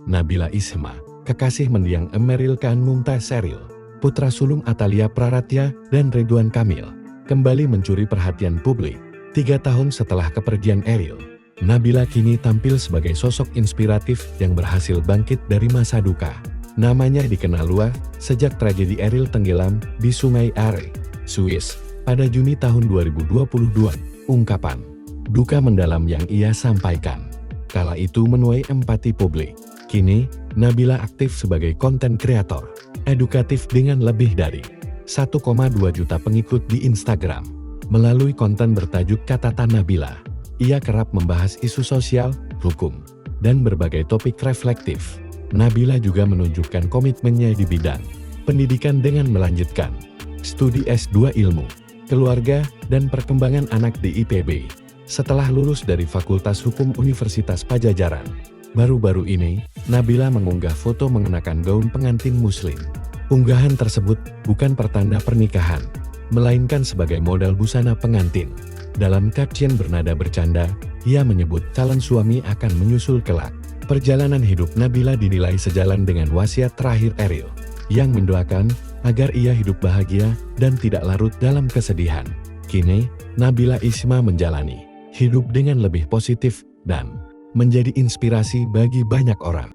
Nabila Isma, kekasih mendiang Emeril Khan Mumtaz Sheryl, putra sulung Atalia Praratya dan Ridwan Kamil, kembali mencuri perhatian publik. 3 tahun setelah kepergian Eril, Nabila kini tampil sebagai sosok inspiratif yang berhasil bangkit dari masa duka. Namanya dikenal luas sejak tragedi Eril tenggelam di Sungai Are, Swiss, pada Juni tahun 2022. Ungkapan duka mendalam yang ia sampaikan kala itu menuai empati publik. Kini, Nabila aktif sebagai konten kreator edukatif dengan lebih dari 1,2 juta pengikut di Instagram. Melalui konten bertajuk Catatan Nabila, ia kerap membahas isu sosial, hukum, dan berbagai topik reflektif. Nabila juga menunjukkan komitmennya di bidang pendidikan dengan melanjutkan studi S2 Ilmu Keluarga dan Perkembangan Anak di IPB. Setelah lulus dari Fakultas Hukum Universitas Padjadjaran, baru-baru ini, Nabila mengunggah foto mengenakan gaun pengantin muslim. Unggahan tersebut bukan pertanda pernikahan, melainkan sebagai modal busana pengantin. Dalam caption bernada bercanda, ia menyebut calon suami akan menyusul kelak. Perjalanan hidup Nabila dinilai sejalan dengan wasiat terakhir Eril, yang mendoakan agar ia hidup bahagia dan tidak larut dalam kesedihan. Kini, Nabila Isma menjalani hidup dengan lebih positif dan menjadi inspirasi bagi banyak orang.